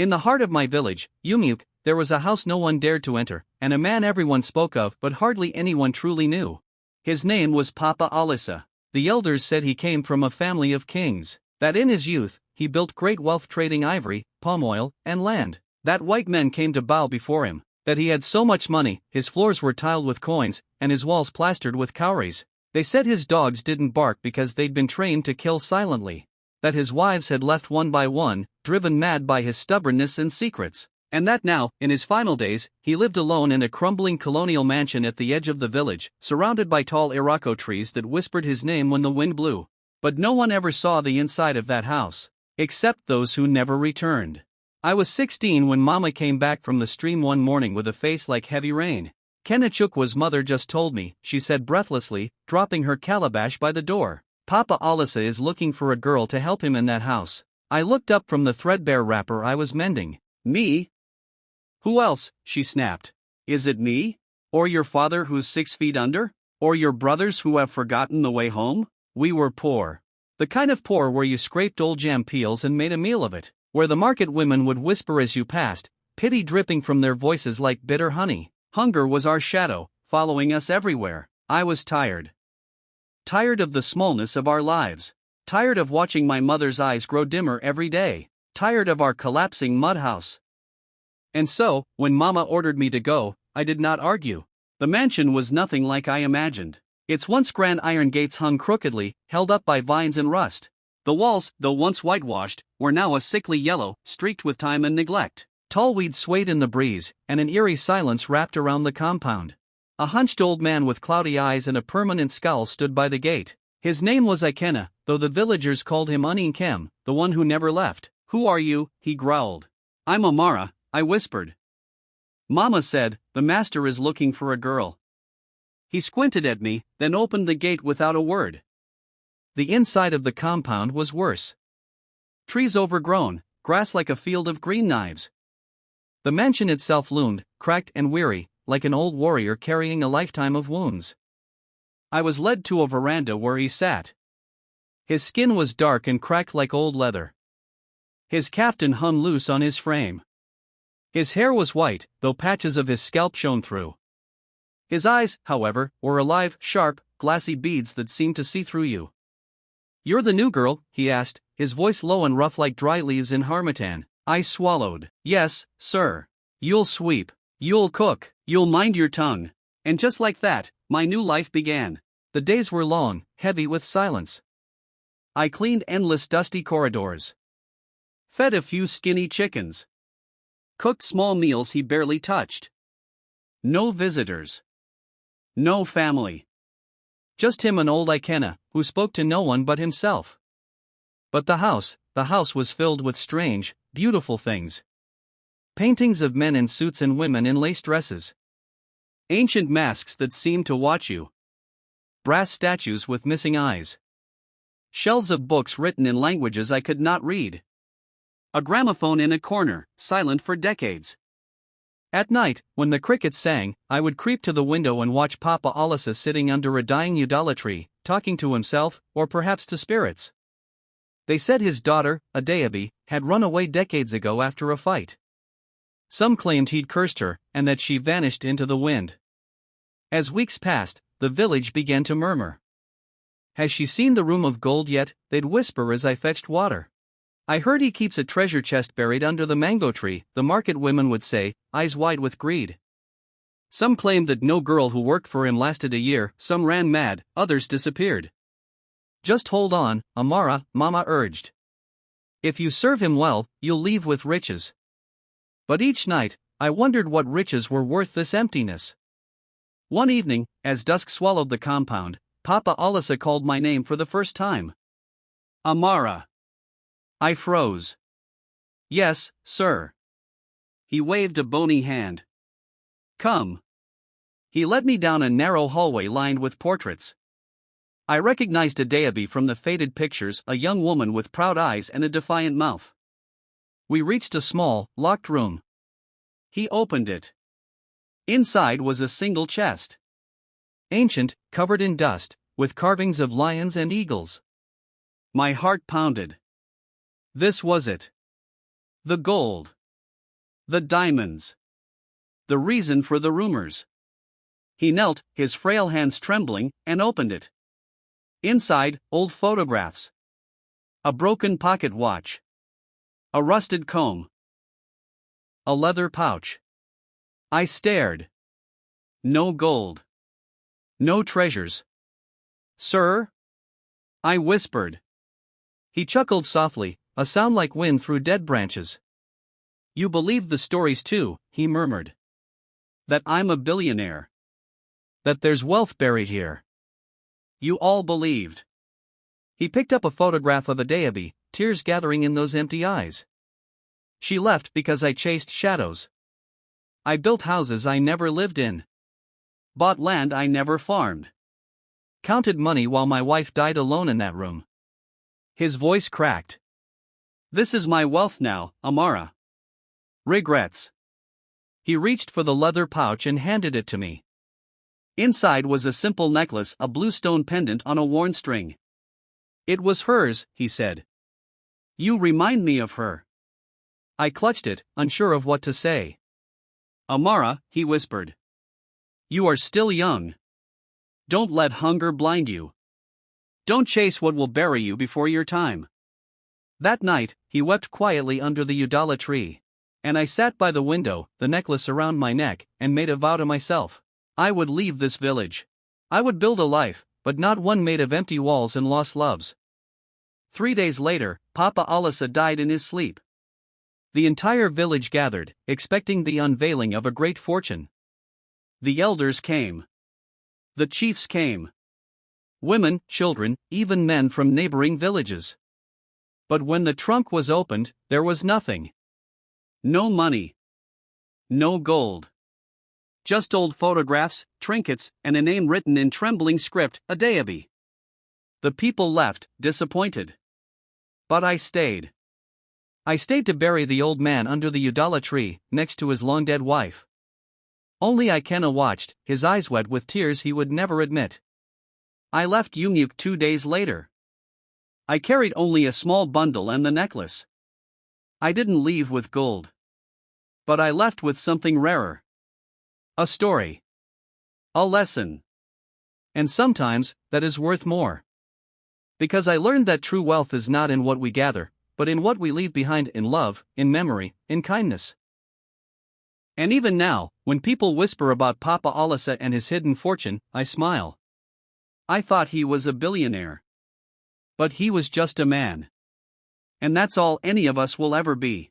In the heart of my village, Umuike, there was a house no one dared to enter, and a man everyone spoke of but hardly anyone truly knew. His name was Papa Olisa. The elders said he came from a family of kings, that in his youth, he built great wealth trading ivory, palm oil, and land, that white men came to bow before him, that he had so much money, his floors were tiled with coins, and his walls plastered with cowries. They said his dogs didn't bark because they'd been trained to kill silently, that his wives had left one by one, driven mad by his stubbornness and secrets, and that now, in his final days, he lived alone in a crumbling colonial mansion at the edge of the village, surrounded by tall iroko trees that whispered his name when the wind blew. But no one ever saw the inside of that house, except those who never returned. I was 16 when Mama came back from the stream one morning with a face like heavy rain. Kenechukwa's mother just told me, she said breathlessly, dropping her calabash by the door. Papa Olisa is looking for a girl to help him in that house. I looked up from the threadbare wrapper I was mending. Me? Who else? She snapped. Is it me? Or your father who's 6 feet under? Or your brothers who have forgotten the way home? We were poor. The kind of poor where you scraped old jam peels and made a meal of it, where the market women would whisper as you passed, pity dripping from their voices like bitter honey. Hunger was our shadow, following us everywhere. I was tired. Tired of the smallness of our lives. Tired of watching my mother's eyes grow dimmer every day. Tired of our collapsing mud house. And so, when Mama ordered me to go, I did not argue. The mansion was nothing like I imagined. Its once grand iron gates hung crookedly, held up by vines and rust. The walls, though once whitewashed, were now a sickly yellow, streaked with time and neglect. Tall weeds swayed in the breeze, and an eerie silence wrapped around the compound. A hunched old man with cloudy eyes and a permanent scowl stood by the gate. His name was Ikena, though the villagers called him Uninkem, the one who never left. Who are you? He growled. I'm Amara, I whispered. Mama said, the master is looking for a girl. He squinted at me, then opened the gate without a word. The inside of the compound was worse. Trees overgrown, grass like a field of green knives. The mansion itself loomed, cracked and weary, like an old warrior carrying a lifetime of wounds. I was led to a veranda where he sat. His skin was dark and cracked like old leather. His kaftan hung loose on his frame. His hair was white, though patches of his scalp shone through. His eyes, however, were alive, sharp, glassy beads that seemed to see through you. You're the new girl? He asked, his voice low and rough like dry leaves in harmattan. I swallowed. Yes, sir. You'll sweep. You'll cook. You'll mind your tongue. And just like that, my new life began. The days were long, heavy with silence. I cleaned endless dusty corridors. Fed a few skinny chickens. Cooked small meals he barely touched. No visitors. No family. Just him and old Ikena, who spoke to no one but himself. But the house was filled with strange, beautiful things. Paintings of men in suits and women in lace dresses. Ancient masks that seemed to watch you. Brass statues with missing eyes. Shelves of books written in languages I could not read. A gramophone in a corner, silent for decades. At night, when the crickets sang, I would creep to the window and watch Papa Olisa sitting under a dying udala tree, talking to himself, or perhaps to spirits. They said his daughter, Adayabi, had run away decades ago after a fight. Some claimed he'd cursed her, and that she vanished into the wind. As weeks passed, the village began to murmur. Has she seen the room of gold yet? They'd whisper as I fetched water. I heard he keeps a treasure chest buried under the mango tree, the market women would say, eyes wide with greed. Some claimed that no girl who worked for him lasted a year, some ran mad, others disappeared. Just hold on, Amara, Mama urged. If you serve him well, you'll leave with riches. But each night, I wondered what riches were worth this emptiness. One evening, as dusk swallowed the compound, Papa Olisa called my name for the first time. Amara. I froze. Yes, sir. He waved a bony hand. Come. He led me down a narrow hallway lined with portraits. I recognized Adayabi from the faded pictures, a young woman with proud eyes and a defiant mouth. We reached a small, locked room. He opened it. Inside was a single chest. Ancient, covered in dust, with carvings of lions and eagles. My heart pounded. This was it. The gold. The diamonds. The reason for the rumors. He knelt, his frail hands trembling, and opened it. Inside, old photographs. A broken pocket watch. A rusted comb. A leather pouch. I stared. No gold. No treasures. Sir? I whispered. He chuckled softly, a sound like wind through dead branches. You believe the stories too, he murmured. That I'm a billionaire. That there's wealth buried here. You all believed. He picked up a photograph of Adaobi, tears gathering in those empty eyes. She left because I chased shadows. I built houses I never lived in. Bought land I never farmed. Counted money while my wife died alone in that room. His voice cracked. This is my wealth now, Amara. Regrets. He reached for the leather pouch and handed it to me. Inside was a simple necklace, a blue stone pendant on a worn string. It was hers, he said. You remind me of her. I clutched it, unsure of what to say. Amara, he whispered. You are still young. Don't let hunger blind you. Don't chase what will bury you before your time. That night, he wept quietly under the udala tree. And I sat by the window, the necklace around my neck, and made a vow to myself. I would leave this village. I would build a life, but not one made of empty walls and lost loves. 3 days later, Papa Olisa died in his sleep. The entire village gathered, expecting the unveiling of a great fortune. The elders came. The chiefs came. Women, children, even men from neighboring villages. But when the trunk was opened, there was nothing. No money. No gold. Just old photographs, trinkets, and a name written in trembling script, Adaobi. The people left, disappointed. But I stayed. I stayed to bury the old man under the udala tree, next to his long-dead wife. Only Ikena watched, his eyes wet with tears he would never admit. I left Umuike 2 days later. I carried only a small bundle and the necklace. I didn't leave with gold. But I left with something rarer. A story. A lesson. And sometimes, that is worth more. Because I learned that true wealth is not in what we gather, but in what we leave behind, in love, in memory, in kindness. And even now, when people whisper about Papa Olisa and his hidden fortune, I smile. I thought he was a billionaire. But he was just a man. And that's all any of us will ever be.